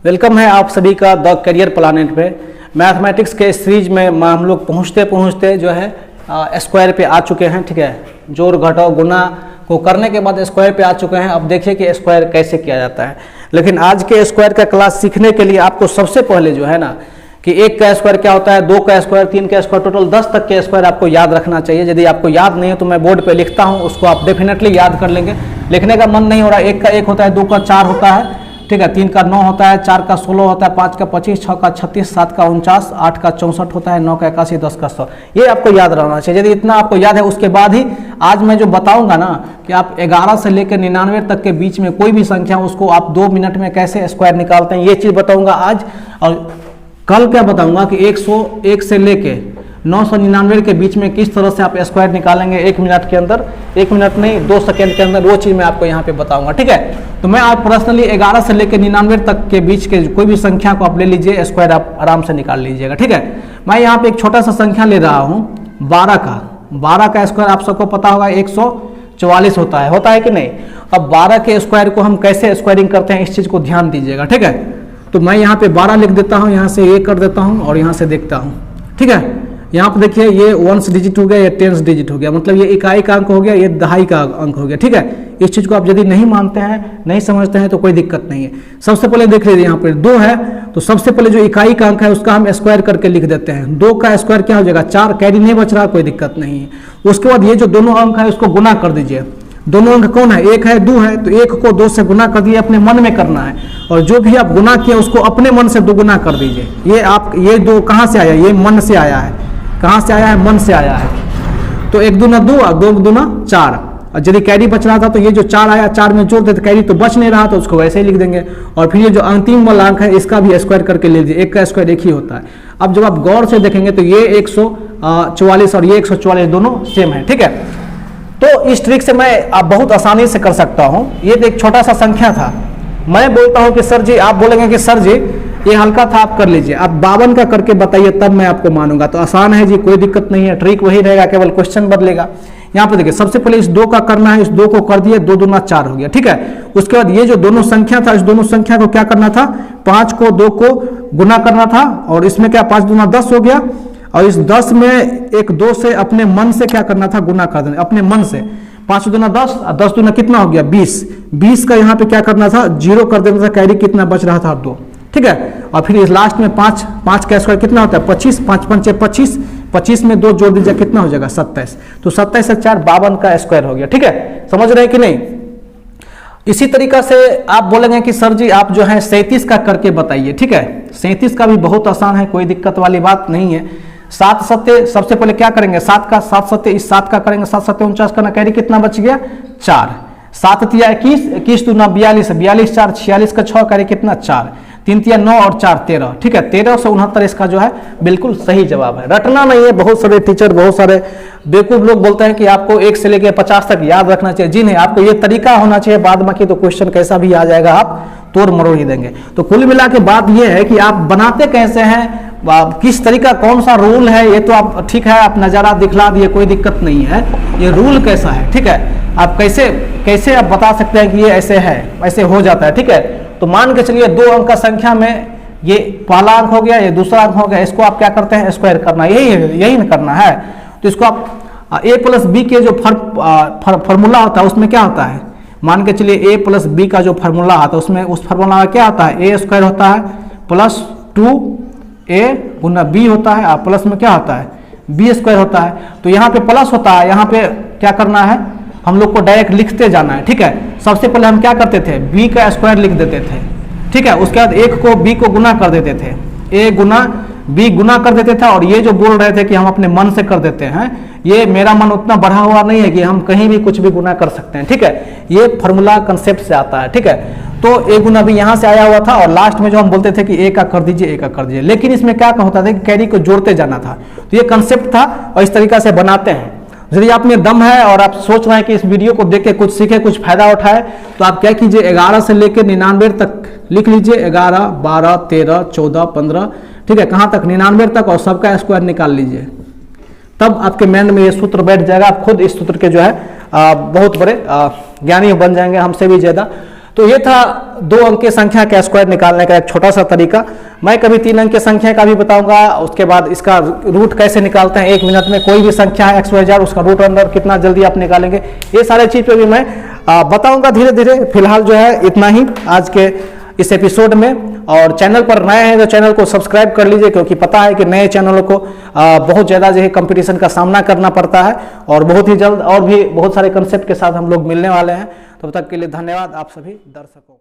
Welcome है आप सभी का द करियर प्लानेट पे। मैथमेटिक्स के सीरीज में हम लोग पहुँचते पहुँचते जो है स्क्वायर पे आ चुके हैं। ठीक है, जोड़ घटाव गुना को करने के बाद स्क्वायर पे आ चुके हैं। अब देखिए कि स्क्वायर कैसे किया जाता है। लेकिन आज के स्क्वायर का क्लास सीखने के लिए आपको सबसे पहले जो है ना कि 1 का स्क्वायर क्या होता है, 2 का स्क्वायर, 3 का स्क्वायर, टोटल 10 तक के स्क्वायर आपको याद रखना चाहिए। यदि आपको याद नहीं है तो मैं बोर्ड पे लिखता हूँ, उसको आप डेफिनेटली याद कर लेंगे। लिखने का मन नहीं हो रहा, 1 का 1 होता है, 2 का 4 होता है, ठीक है, 3 का 9 होता है, 4 का 16 होता है, 5 का 25, 6 का 36, 7 का 49, 8 का 64 होता है, 9 का 81, 10 का 100। ये आपको याद रहना चाहिए। यदि इतना आपको याद है उसके बाद ही आज मैं जो बताऊंगा ना कि आप 11 से लेकर 99 तक के बीच में कोई भी संख्या उसको आप 2 मिनट में कैसे स्क्वायर निकालते हैं, ये चीज़ बताऊंगा आज। और कल क्या बताऊंगा कि 101 से लेके 999 के बीच में किस तरह से आप स्क्वायर निकालेंगे 1 मिनट के अंदर, 1 मिनट नहीं 2 सेकेंड के अंदर, वो चीज़ मैं आपको यहाँ पे बताऊंगा। ठीक है, तो मैं आप पर्सनली 11 से लेकर 99 तक के बीच के कोई भी संख्या को आप ले लीजिए, स्क्वायर आप आराम से निकाल लीजिएगा। ठीक है, मैं यहाँ पे एक छोटा सा संख्या ले रहा हूँ 12 का स्क्वायर आप सबको पता होगा 144 होता है कि नहीं। अब 12 के स्क्वायर को हम कैसे स्क्वायरिंग करते हैं इस चीज़ को ध्यान दीजिएगा। ठीक है, तो मैं यहाँ पे 12 लिख देता हूँ, यहाँ से ये कर देता हूँ और यहाँ से देखता हूँ। ठीक है, यहाँ पर देखिए ये 1 डिजिट हो गया, ये 10 डिजिट हो गया, मतलब ये इकाई का अंक हो गया, ये दहाई का अंक हो गया। ठीक है, इस चीज़ को आप यदि नहीं मानते हैं, नहीं समझते हैं तो कोई दिक्कत नहीं है। सबसे पहले देख लीजिए यहाँ पर 2 है, तो सबसे पहले जो इकाई का अंक है उसका हम स्क्वायर करके लिख देते हैं। 2 का स्क्वायर क्या हो जाएगा 4, कैरी नहीं बच रहा, कोई दिक्कत नहीं है। उसके बाद ये जो दोनों अंक है उसको गुना कर दीजिए। दोनों अंक कौन है, 1 है 2 है, तो 1 को 2 से गुना कर दिए, अपने मन में करना है। और जो भी आप गुना किए उसको अपने मन से 2 गुना कर दीजिए। ये 2 कहाँ से आया, ये मन से आया है। कहाँ से आया है, मन से आया है। तो 1 दूना 2 और 2 दूना 4। और यदि कैरी बच रहा था तो ये जो 4 आया 4 में जोड़ देते, कैरी तो बच नहीं रहा तो उसको वैसे ही लिख देंगे। और फिर ये जो अंतिम वाला अंक है इसका भी स्क्वायर करके ले लीजिए। 1 का स्क्वायर 1 ही होता है। अब जब आप गौर से देखेंगे तो ये 144 और ये 144 दोनों सेम है। ठीक है, तो इस ट्रिक से मैं आप बहुत आसानी से कर सकता हूँ। ये एक छोटा सा संख्या था, मैं बोलता हूँ कि सर जी, आप बोलेंगे कि सर जी ये हल्का था, आप कर लीजिए। आप 52 का करके बताइए तब मैं आपको मानूंगा। तो आसान है जी, कोई दिक्कत नहीं है, ट्रिक वही रहेगा, केवल क्वेश्चन बदलेगा। यहाँ पे देखिए सबसे पहले इस 2 का करना है, इस 2 को कर दिए, 2 दूना 4 हो गया। ठीक है, उसके बाद ये जो दोनों संख्या था, इस दोनों संख्या को क्या करना था, 5 को 2 को गुना करना था। और इसमें क्या 5 दूना 10 हो गया, और इस 10 में एक 2 से अपने मन से क्या करना था, गुना कर देना अपने मन से। 5 दूना 10 और 10 दूना कितना हो गया 20 का यहाँ पे क्या करना था, 0 कर देना था, कैरी कितना बच रहा था 2। ठीक है, और फिर इस लास्ट में 5 का स्क्वायर कितना होता है 25, 5 पंचे 25, 25 में 2 जोड़ दीजिए, कितना हो जाएगा 27। तो 27 से 4 52 का स्क्वायर हो गया। ठीक है, समझ रहे हैं कि नहीं। इसी तरीका से आप बोलेंगे कि सर जी आप जो है 37 का करके बताइए। ठीक है, 37 का भी बहुत आसान है, कोई दिक्कत वाली बात नहीं है। 7 सत्ते सबसे पहले क्या करेंगे, 7 का 7 सत्ते इस 7 का करेंगे, 7 सत्ते 49 का, कैरी कितना बच गया 4। 7 तिया 21, 21 दूना 42, 42 4 46 का 6, कैरी कितना 4, 3 तिया 9 और 4 13। ठीक है, 13 से 69 इसका जो है बिल्कुल सही जवाब है। रटना नहीं है। बहुत सारे टीचर, बहुत सारे बेवकूफ लोग बोलते हैं कि आपको 1 से लेकर 50 तक याद रखना चाहिए। जी नहीं, आपको ये तरीका होना चाहिए, बाद बाकी तो क्वेश्चन कैसा भी आ जाएगा आप तोड़ मरोड़ ही देंगे। तो कुल मिला के बात ये है कि आप बनाते कैसे हैं, किस तरीका, कौन सा रूल है, ये तो आप ठीक है आप नज़ारा दिखला दिए, कोई दिक्कत नहीं है। ये रूल कैसा है, ठीक है, आप कैसे आप बता सकते हैं कि ये ऐसे है, ऐसे हो जाता है। ठीक है, तो मान के चलिए 2 अंक का संख्या में ये पहला अंक हो गया, ये दूसरा अंक हो गया, इसको आप क्या करते हैं स्क्वायर करना, यही ना करना है। तो इसको आप a प्लस बी के जो फॉर्मूला होता है उसमें क्या होता है, मान के चलिए a प्लस बी का जो फार्मूला आता है उसमें उस फार्मूला में क्या होता है, a स्क्वायर होता है प्लस 2a गुना b होता है, और प्लस में क्या होता है b स्क्वायर होता है। तो यहाँ पे प्लस होता है, यहाँ पे क्या करना है, हम लोग को डायरेक्ट लिखते जाना है। ठीक है, सबसे पहले हम क्या करते थे, b का स्क्वायर लिख देते थे। ठीक है, उसके बाद 1 को b को गुना कर देते थे, a गुना b गुना कर देते थे। और ये जो बोल रहे थे कि हम अपने मन से कर देते हैं, ये मेरा मन उतना बढ़ा हुआ नहीं है कि हम कहीं भी कुछ भी गुना कर सकते हैं। ठीक है, ये फॉर्मूला कंसेप्ट से आता है। ठीक है, तो a गुना b यहाँ से आया हुआ था, और लास्ट में जो हम बोलते थे कि a का कर दीजिए, a का कर दीजिए, लेकिन इसमें क्या होता था कि कैरी को जोड़ते जाना था। तो ये कंसेप्ट था और इस तरीका से बनाते हैं। यदि आप में दम है और आप सोच रहे हैं कि इस वीडियो को देख के कुछ सीखे, कुछ फायदा उठाए, तो आप क्या कीजिए 11 से लेकर 99 तक लिख लीजिए, 11 12 13 14 15। ठीक है, कहाँ तक 99 तक, और सबका स्क्वायर निकाल लीजिए, तब आपके माइंड में ये सूत्र बैठ जाएगा। आप खुद इस सूत्र के जो है बहुत बड़े ज्ञानी बन जाएंगे, हमसे भी ज़्यादा। तो ये था 2 अंक की संख्या का स्क्वायर निकालने का एक छोटा सा तरीका। मैं कभी 3 अंक की संख्या का भी बताऊंगा, उसके बाद इसका रूट कैसे निकालते हैं 1 मिनट में, कोई भी संख्या है XYZ उसका रूट अंदर कितना जल्दी आप निकालेंगे, ये सारे चीज़ पे भी मैं बताऊंगा धीरे धीरे। फिलहाल जो है इतना ही आज के इस एपिसोड में। और चैनल पर नए हैं तो चैनल को सब्सक्राइब कर लीजिए, क्योंकि पता है कि नए चैनलों को बहुत ज़्यादा जो है कंपटीशन का सामना करना पड़ता है, और बहुत ही जल्द और भी बहुत सारे कंसेप्ट के साथ हम लोग मिलने वाले हैं। तब तक के लिए धन्यवाद आप सभी दर्शकों।